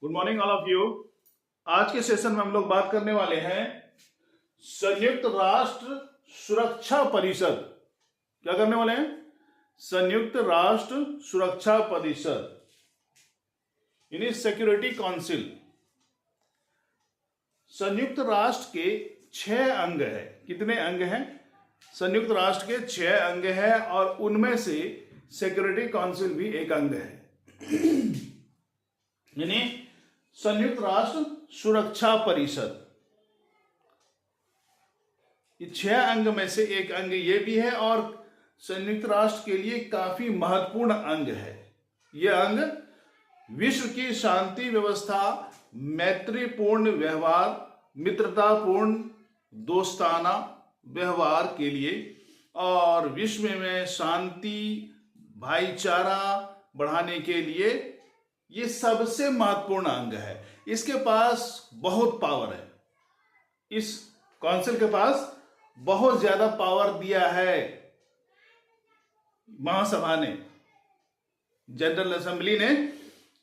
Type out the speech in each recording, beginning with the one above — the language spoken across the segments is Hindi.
Good morning all of you. आज के सेशन में हम लोग बात करने वाले हैं संयुक्त राष्ट्र सुरक्षा परिषद। क्या करने वाले हैं? संयुक्त राष्ट्र सुरक्षा परिषद यानी सिक्योरिटी काउंसिल। संयुक्त राष्ट्र के 6 अंग है। कितने अंग हैं? संयुक्त राष्ट्र के 6 अंग है और उनमें से सिक्योरिटी काउंसिल भी एक अंग है। यानी संयुक्त राष्ट्र सुरक्षा परिषद ये 6 अंग में से एक अंग ये भी है और संयुक्त राष्ट्र के लिए काफी महत्वपूर्ण अंग है। यह अंग विश्व की शांति व्यवस्था, मैत्रीपूर्ण व्यवहार, मित्रतापूर्ण दोस्ताना व्यवहार के लिए और विश्व में शांति भाईचारा बढ़ाने के लिए ये सबसे महत्वपूर्ण अंग है। इसके पास बहुत पावर है। इस काउंसिल के पास बहुत ज्यादा पावर दिया है महासभा ने, जनरल असेंबली ने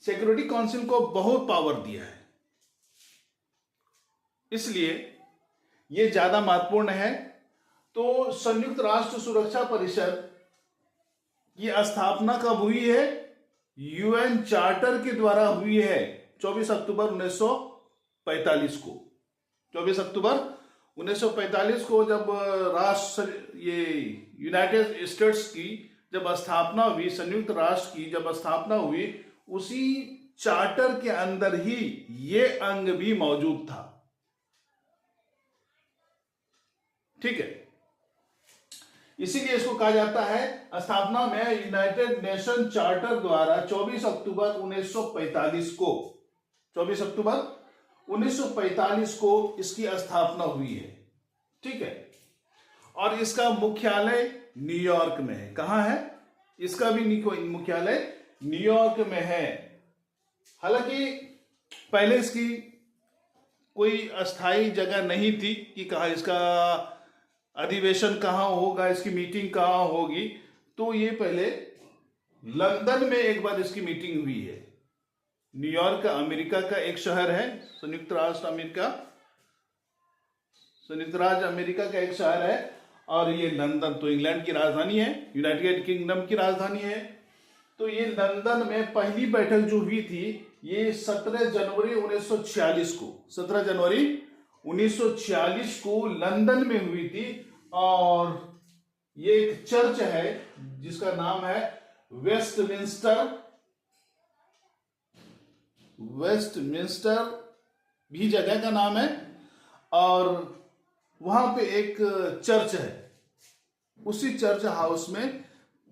सिक्योरिटी काउंसिल को बहुत पावर दिया है, इसलिए यह ज्यादा महत्वपूर्ण है। तो संयुक्त राष्ट्र सुरक्षा परिषद की स्थापना कब हुई है? यूएन चार्टर के द्वारा हुई है 24 अक्टूबर 1945 को। 24 अक्टूबर 1945 को जब यूनाइटेड स्टेट्स की जब स्थापना हुई, संयुक्त राष्ट्र की जब स्थापना हुई, उसी चार्टर के अंदर ही ये अंग भी मौजूद था। ठीक है, इसीलिए इसको कहा जाता है स्थापना में यूनाइटेड नेशन चार्टर द्वारा 24 अक्टूबर 1945 को 24 अक्टूबर 1945 को इसकी स्थापना हुई है। ठीक है, और इसका मुख्यालय न्यूयॉर्क में है। कहां है? इसका भी मुख्यालय न्यूयॉर्क में है। हालांकि पहले इसकी कोई अस्थाई जगह नहीं थी कि कहां इसका अधिवेशन कहां होगा, इसकी मीटिंग कहां होगी। तो ये पहले लंदन में एक बार इसकी मीटिंग हुई है। न्यूयॉर्क अमेरिका का एक शहर है। संयुक्त राज्य अमेरिका का एक शहर है और ये लंदन तो इंग्लैंड की राजधानी है, यूनाइटेड किंगडम की राजधानी है। तो ये लंदन में पहली बैठक जो हुई थी ये 17 जनवरी 1946 को 17 जनवरी 1946 को लंदन में हुई थी। और ये एक चर्च है जिसका नाम है वेस्टमिंस्टर भी जगह का नाम है। और वहां पे एक चर्च है, उसी चर्च हाउस में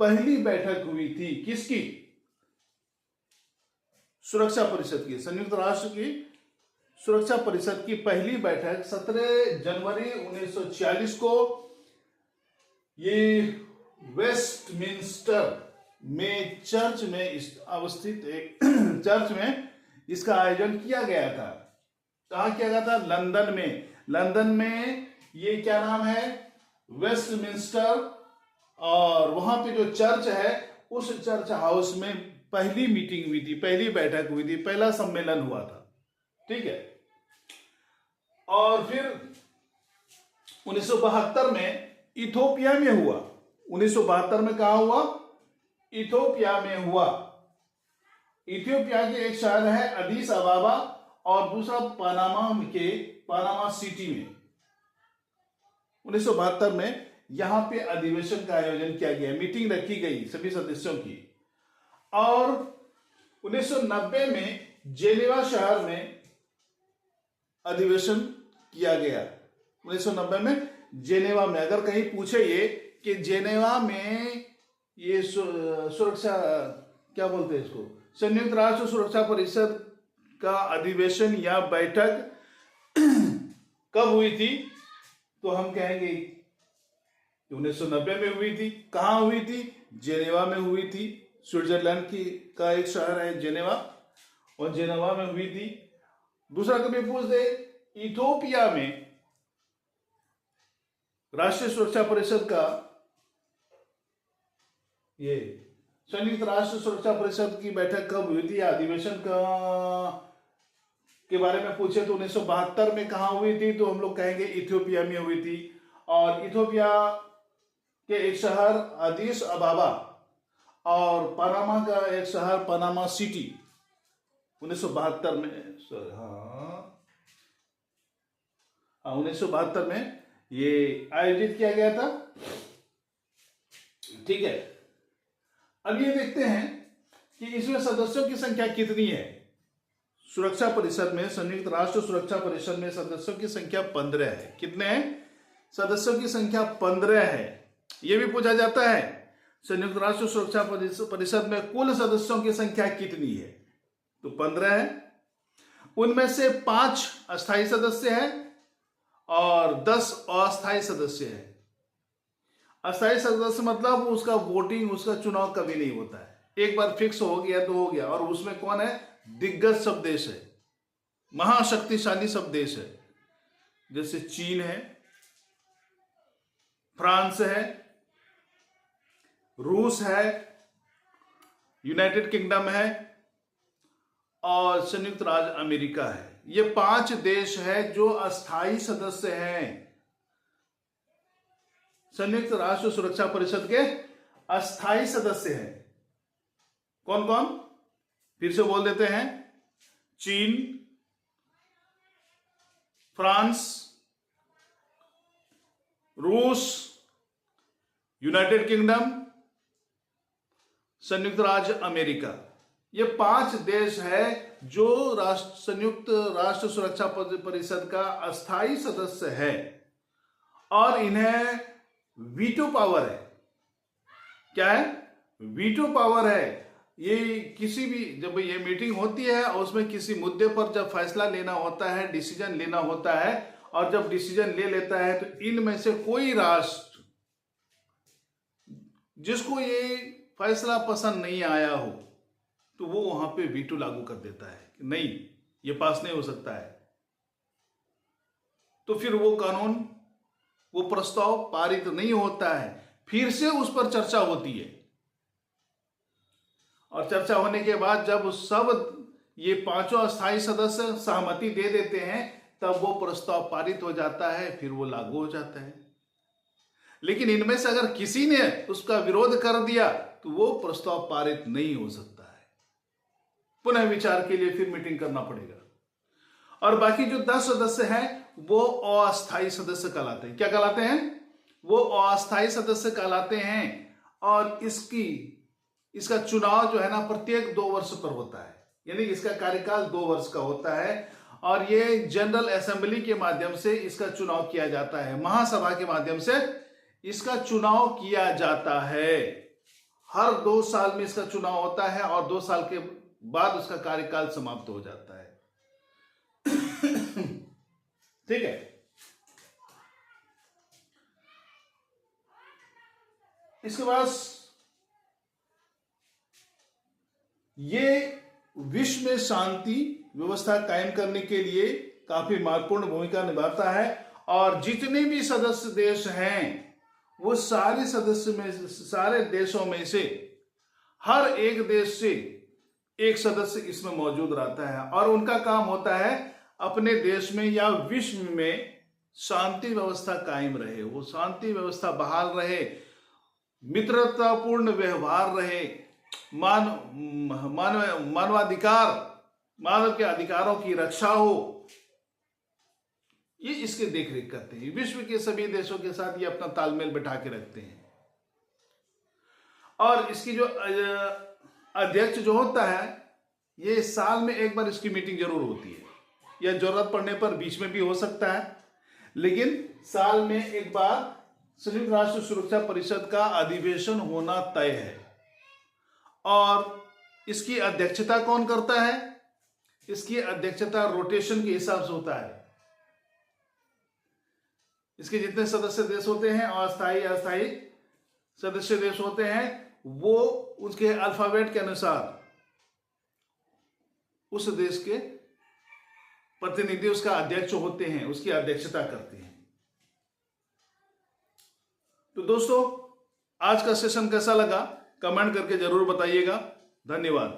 पहली बैठक हुई थी। किसकी? सुरक्षा परिषद की, संयुक्त राष्ट्र की सुरक्षा परिषद की पहली बैठक 17 जनवरी 1946 को ये वेस्टमिंस्टर में चर्च में अवस्थित एक चर्च में इसका आयोजन किया गया था। कहां किया गया था? लंदन में। लंदन में ये क्या नाम है? वेस्टमिंस्टर। और वहां पे जो चर्च है उस चर्च हाउस में पहली मीटिंग हुई थी, पहली बैठक हुई थी, पहला सम्मेलन हुआ था। ठीक है, और फिर 1972 में इथोपिया में हुआ। 1972 में कहा हुआ? इथोपिया में हुआ। इथियोपिया के एक शहर है अदीस अबाबा और दूसरा पनामा सिटी में। 1972 में यहां पे अधिवेशन का आयोजन किया गया, मीटिंग रखी गई सभी सदस्यों की। और 1990 में जेनेवा शहर में अधिवेशन किया गया। 1990 में जेनेवा में। अगर कहीं पूछे ये कि जेनेवा में ये सुरक्षा क्या बोलते हैं इसको, संयुक्त राष्ट्र सुरक्षा परिषद का अधिवेशन या बैठक कब हुई थी, तो हम कहेंगे 1990 में हुई थी। कहां हुई थी? जेनेवा में हुई थी। स्विट्जरलैंड का एक शहर है जेनेवा, और जेनेवा में हुई थी। दूसरा कभी पूछ दे इथोपिया में राष्ट्रीय सुरक्षा परिषद का ये संयुक्त राष्ट्र सुरक्षा परिषद की बैठक कब हुई थी, अधिवेशन का के बारे में पूछे तो 1972 में कहाँ हुई थी, तो हम लोग कहेंगे इथियोपिया में हुई थी। और इथियोपिया के एक शहर अदीस अबाबा और पनामा का एक शहर पनामा सिटी 1972 में, 1972 में ये आयोजित किया गया था। ठीक है, अब ये देखते हैं कि इसमें सदस्यों की संख्या कितनी है। सुरक्षा परिषद में, संयुक्त राष्ट्र सुरक्षा परिषद में सदस्यों की संख्या 15 है। कितने हैं? सदस्यों की संख्या 15 है। यह भी पूछा जाता है संयुक्त राष्ट्र सुरक्षा परिषद में कुल सदस्यों की संख्या कितनी है, तो 15 है। उनमें से 5 अस्थायी सदस्य हैं और 10 अस्थायी सदस्य हैं। अस्थायी सदस्य मतलब उसका वोटिंग, उसका चुनाव कभी नहीं होता है, एक बार फिक्स हो गया तो हो गया। और उसमें कौन है? दिग्गज सब देश है, महाशक्तिशाली सब देश है, जैसे चीन है, फ्रांस है, रूस है, यूनाइटेड किंगडम है और संयुक्त राज्य अमेरिका है। ये 5 देश है जो अस्थायी सदस्य हैं संयुक्त राष्ट्र सुरक्षा परिषद के, अस्थायी सदस्य हैं। कौन कौन? फिर से बोल देते हैं। चीन, फ्रांस, रूस, यूनाइटेड किंगडम, संयुक्त राज्य अमेरिका। ये 5 देश है जो संयुक्त राष्ट्र सुरक्षा परिषद का अस्थायी सदस्य है और इन्हें वीटो पावर है। क्या है? वीटो पावर है। ये किसी भी, जब ये मीटिंग होती है और उसमें किसी मुद्दे पर जब फैसला लेना होता है, डिसीजन लेना होता है, और जब डिसीजन ले लेता है तो इनमें से कोई राष्ट्र जिसको ये फैसला पसंद नहीं आया हो तो वो वहां पे वीटो लागू कर देता है कि नहीं, ये पास नहीं हो सकता है। तो फिर वो कानून, वो प्रस्ताव पारित नहीं होता है। फिर से उस पर चर्चा होती है और चर्चा होने के बाद जब सब ये 5 अस्थायी सदस्य सहमति दे देते हैं तब वो प्रस्ताव पारित हो जाता है, फिर वो लागू हो जाता है। लेकिन इनमें से अगर किसी ने उसका विरोध कर दिया तो वो प्रस्ताव पारित नहीं हो सकता है, पुनः विचार के लिए फिर मीटिंग करना पड़ेगा। और बाकी जो 10 सदस्य हैं वो अस्थायी सदस्य कहलाते हैं। क्या कहलाते हैं? वो अस्थायी सदस्य कहलाते हैं। और इसका चुनाव जो है ना प्रत्येक 2 वर्ष पर होता है, यानी इसका कार्यकाल 2 वर्ष का होता है। और ये जनरल असेंबली के माध्यम से इसका चुनाव किया जाता है, महासभा के माध्यम से इसका चुनाव किया जाता है। हर 2 साल में इसका चुनाव होता है और 2 साल के बाद उसका कार्यकाल समाप्त हो जाता है। ठीक है। इसके बाद ये विश्व में शांति व्यवस्था कायम करने के लिए काफी महत्वपूर्ण भूमिका निभाता है। और जितने भी सदस्य देश हैं वो सारे देशों में से हर एक देश से एक सदस्य इसमें मौजूद रहता है और उनका काम होता है अपने देश में या विश्व में शांति व्यवस्था कायम रहे, वो शांति व्यवस्था बहाल रहे, मित्रतापूर्ण व्यवहार रहे, मानवाधिकार, मानव के अधिकारों की रक्षा हो। ये इसके देखरेख करते हैं। विश्व के सभी देशों के साथ ये अपना तालमेल बैठा के रखते हैं। और इसकी जो अध्यक्ष जो होता है ये साल में एक बार इसकी मीटिंग जरूर होती है, या जरूरत पड़ने पर बीच में भी हो सकता है, लेकिन साल में एक बार संयुक्त राष्ट्र सुरक्षा परिषद का अधिवेशन होना तय है। और इसकी अध्यक्षता कौन करता है? इसकी अध्यक्षता रोटेशन के हिसाब से होता है। इसके जितने सदस्य देश होते हैं और अस्थायी सदस्य देश होते हैं वो उसके अल्फाबेट के अनुसार उस देश के प्रतिनिधि उसका अध्यक्ष होते हैं, उसकी अध्यक्षता करते हैं। तो दोस्तों आज का सेशन कैसा लगा कमेंट करके जरूर बताइएगा। धन्यवाद।